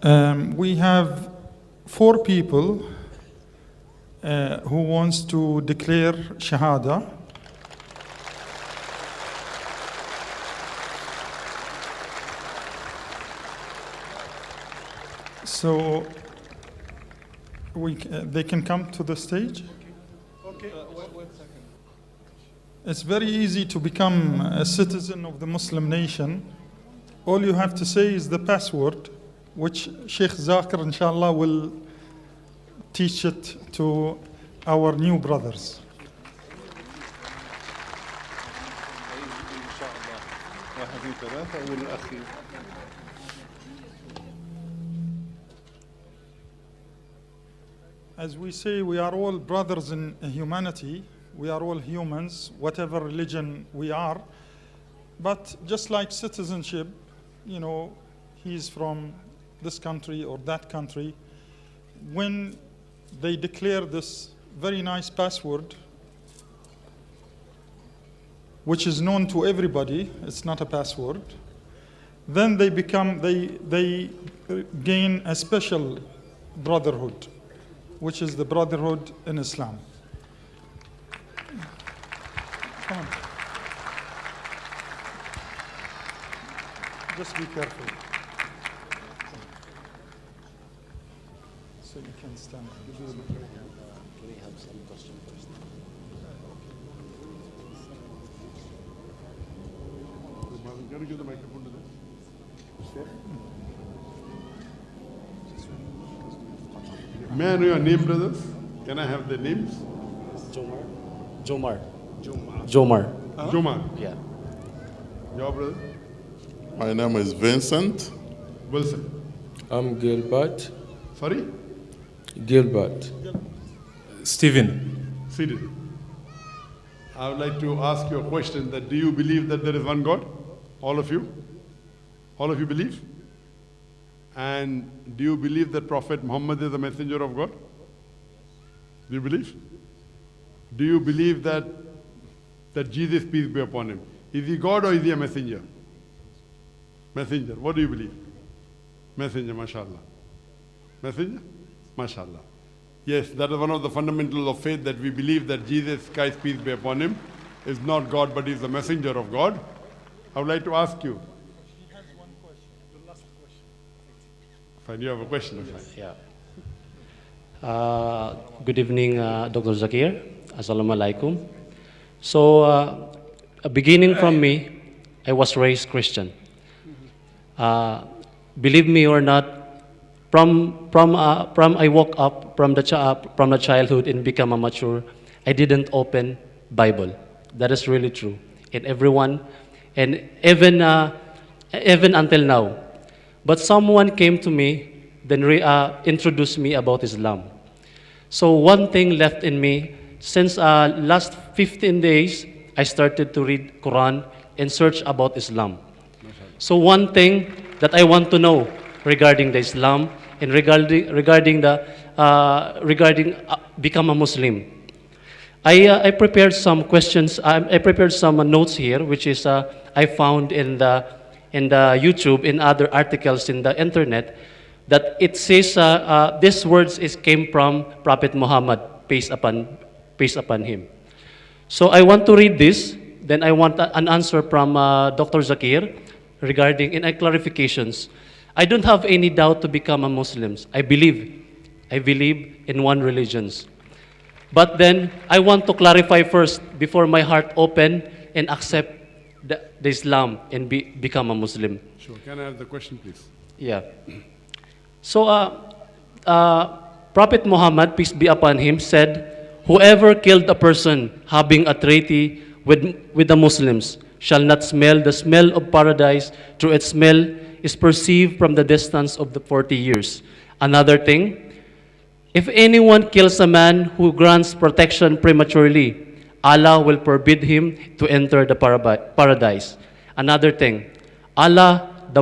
We have 4 people who wants to declare Shahada. So they can come to the stage. Okay. 1 second. It's very easy to become a citizen of the Muslim nation. All you have to say is the password, which Sheikh Zakir, inshallah, will teach it to our new brothers. As we say, we are all brothers in humanity. We are all humans, whatever religion we are. But just like citizenship, he's from this country or that country. When they declare this very nice password, which is known to everybody, it's not a password, then they gain a special brotherhood, which is the brotherhood in Islam. Come on. Just be careful. So you can stand. Can we have some question first? Can you give the microphone to them? May I know your name, brothers? Can I have the names? Jomar. Yeah. Your brother? My name is Vincent. Wilson. I'm Gilbert. Sorry? Gilbert. Stephen. Seated. I would like to ask you a question that do you believe that there is one God? All of you? All of you believe? And do you believe that Prophet Muhammad is a messenger of God? Do you believe? Do you believe that Jesus, peace be upon him, is he God or is he a messenger? Messenger. What do you believe? Messenger, mashallah. Messenger? Mashallah. Yes, that is one of the fundamentals of faith, that we believe that Jesus Christ, peace be upon him, is not God but is the messenger of God. I would like to ask you. He has one question, the last question. Fine, you have a question? Yeah. Good evening, Dr. Zakir. Assalamu alaikum. So, beginning from me, I was raised Christian. Believe me or not, from I woke up from the childhood and become a mature, I didn't open Bible. That is really true. And everyone, and even until now. But someone came to me, then introduced me about Islam. So one thing left in me, since last 15 days, I started to read Quran and search about Islam. So one thing that I want to know regarding the Islam and regarding become a Muslim. I prepared some questions. I prepared some notes here, which is I found in the YouTube, in other articles in the internet, that it says these words came from Prophet Muhammad, peace upon him. So I want to read this. Then I want an answer from Dr. Zakir regarding clarifications. I don't have any doubt to become a Muslim. I believe in one religion. But then I want to clarify first before my heart open and accept the Islam and become a Muslim. Sure. Can I have the question, please? Yeah. So Prophet Muhammad, peace be upon him, said, "Whoever killed a person having a treaty with the Muslims shall not smell the smell of paradise, through its smell is perceived from the distance of the 40 years. Another thing, if anyone kills a man who grants protection prematurely, Allah will forbid him to enter the paradise. Another thing, Allah the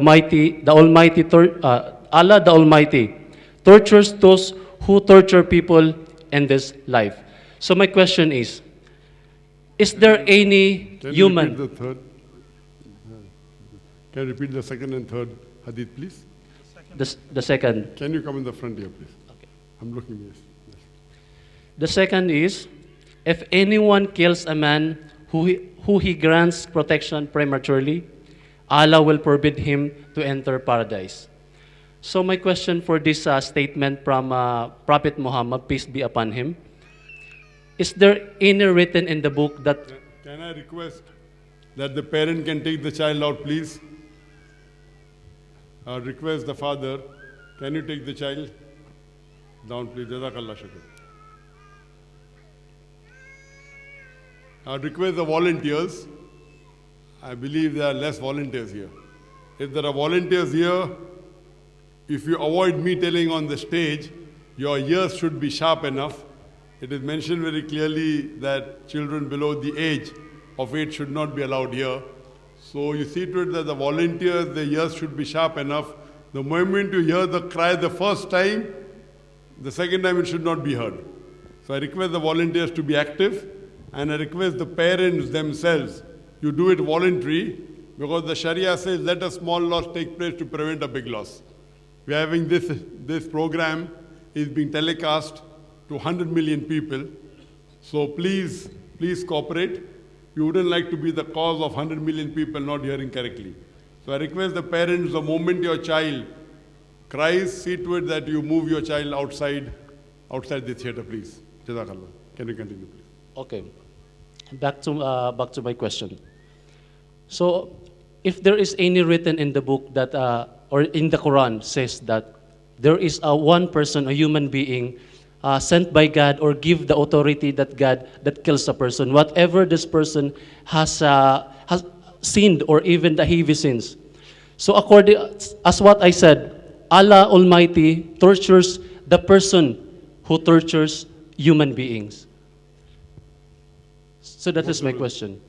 Almighty tortures those who torture people in this life." So my question is there any Can you human... repeat the third? Can you repeat the second and third hadith, please? The The second. Can you come in the front here, please? Okay. I'm looking, yes. The second is, if anyone kills a man who he grants protection prematurely, Allah will forbid him to enter paradise. So my question for this statement from Prophet Muhammad, peace be upon him, is there any written in the book that... Can I request that the parent can take the child out, please? I request the father, can you take the child down, please? Jazakallah shukr. I request the volunteers. I believe there are less volunteers here. If there are volunteers here, if you avoid me telling on the stage, your ears should be sharp enough. It is mentioned very clearly that children below the age of 8 should not be allowed here. So you see to it that the volunteers, their ears should be sharp enough. The moment you hear the cry the first time, the second time it should not be heard. So I request the volunteers to be active, and I request the parents themselves, you do it voluntary, because the Sharia says let a small loss take place to prevent a big loss. We are having this program is being telecast to 100 million people. So please cooperate. You wouldn't like to be the cause of 100 million people not hearing correctly. So I request the parents, the moment your child cries, see to it that you move your child outside the theater, please. Jazakallah. Can you continue, please? Okay. Back to my question. So, if there is any written in the book that, or in the Quran says that there is one person, a human being, sent by God or give the authority that that kills a person, whatever this person has sinned or even the heavy sins. So according as what I said, Allah Almighty tortures the person who tortures human beings. So that is my question.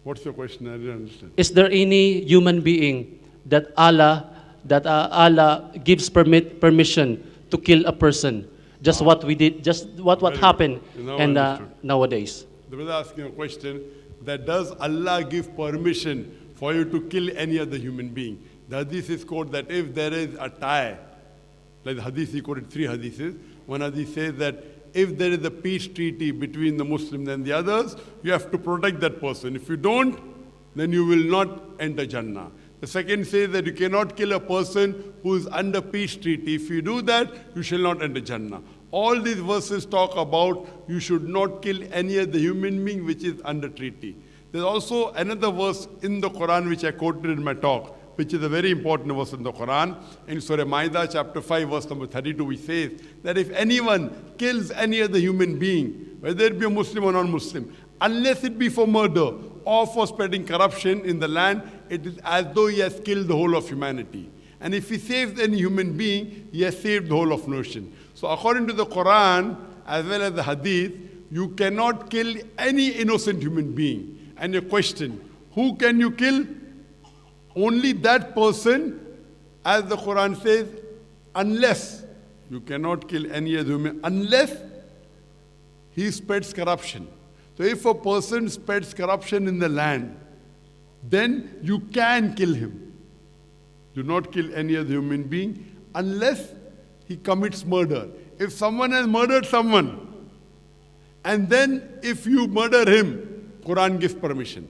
What's your question? I didn't understand. Is there any human being that Allah gives permission to kill a person? Just what we did, just what happened and nowadays. The brother asking a question that does Allah give permission for you to kill any other human being? The hadith is quoted that if there is a tie, like the hadith, he quoted 3 hadiths. One hadith says that if there is a peace treaty between the Muslims and the others, you have to protect that person. If you don't, then you will not enter Jannah. The second says that you cannot kill a person who is under peace treaty. If you do that, you shall not enter Jannah. All these verses talk about you should not kill any other human being which is under treaty. There's also another verse in the Quran which I quoted in my talk, which is a very important verse in the Quran. In Surah Ma'idah, chapter 5, verse number 32, which says that if anyone kills any other human being, whether it be a Muslim or non-Muslim, unless it be for murder or for spreading corruption in the land, it is as though he has killed the whole of humanity. And if he saves any human being, he has saved the whole of nation. So according to the Quran, as well as the Hadith, you cannot kill any innocent human being. And your question, who can you kill? Only that person, as the Quran says, unless, you cannot kill any other human, unless he spreads corruption. So if a person spreads corruption in the land, then you can kill him. Do not kill any other human being unless he commits murder. If someone has murdered someone, and then if you murder him, Quran gives permission.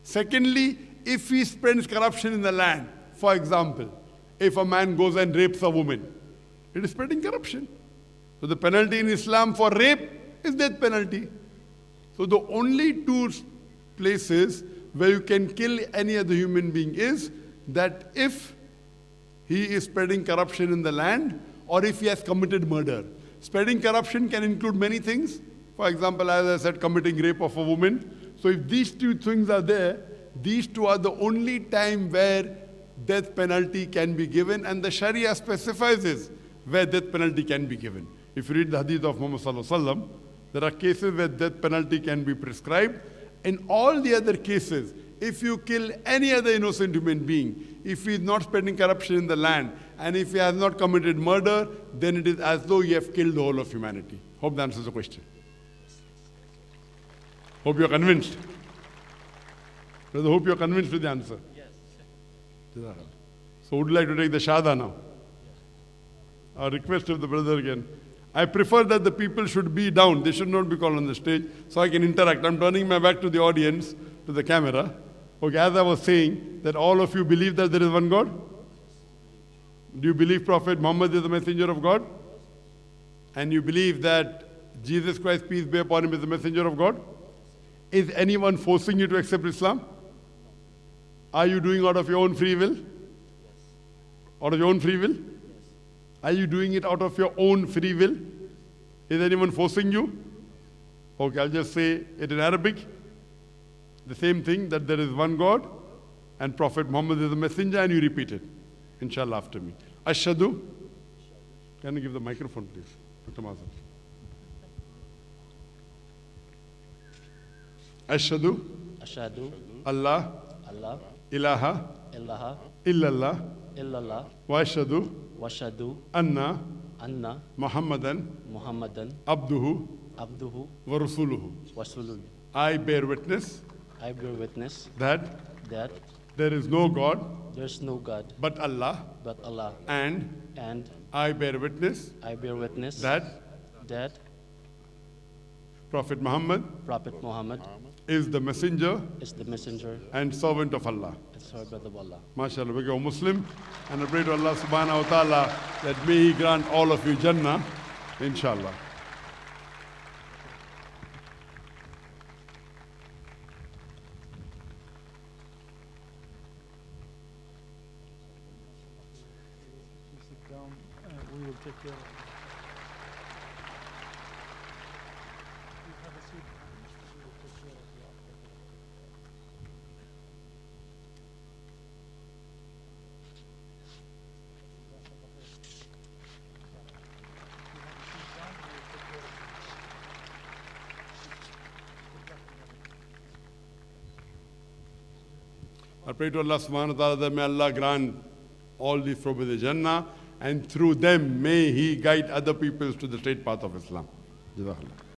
Secondly, if he spreads corruption in the land, for example, if a man goes and rapes a woman, it is spreading corruption. So the penalty in Islam for rape is death penalty. So the only 2 places where you can kill any other human being is that if he is spreading corruption in the land or if he has committed murder. Spreading corruption can include many things. For example, as I said, committing rape of a woman. So if these 2 things are there, these 2 are the only time where death penalty can be given, and the Sharia specifies where death penalty can be given. If you read the hadith of Muhammad sallallahu alaihi wasallam, there are cases where death penalty can be prescribed. In all the other cases, if you kill any other innocent human being, if he is not spreading corruption in the land, and if he has not committed murder, then it is as though you have killed the whole of humanity. Hope that answers the question. Hope you are convinced. I hope you are convinced with the answer. Yes. So would you like to take the Shahada now? A request of the brother again. I prefer that the people should be down. They should not be called on the stage so I can interact. I'm turning my back to the audience, to the camera. Okay, as I was saying, that all of you believe that there is one God? Do you believe Prophet Muhammad is the messenger of God? And you believe that Jesus Christ, peace be upon him, is the messenger of God? Is anyone forcing you to accept Islam? Are you doing out of your own free will? Out of your own free will? Are you doing it out of your own free will? Is anyone forcing you? Okay, I'll just say it in Arabic. The same thing, that there is one God and Prophet Muhammad is the messenger, and you repeat it, inshallah, after me. Ashhadu. Can you give the microphone, please? Dr. Mazan. Ashhadu. Ashhadu. Allah. Allah. Ilaha. Ilaha. Illallah. Illallah. Wa ashhadu. Washhadu. Anna. Anna. Muhammadan. Muhammadan. Abduhu. Abduhu. Wa rasuluhu. Wasulul. I bear witness I bear witness that that there is no God there's no God but Allah, but Allah, and and I bear witness I bear witness that that Prophet Muhammad Prophet Muhammad is the messenger is the messenger and servant of Allah. and servant of Allah. MashaAllah, we go Muslim, and I pray to Allah subhanahu wa ta'ala that may He grant all of you Jannah, inshallah. Sit down, we will take care of it. You have a seat. We will take care of you after that. I pray to Allah subhanahu wa ta'ala that may Allah grant all these from the Jannah, and through them may He guide other peoples to the straight path of Islam. Jazakallah.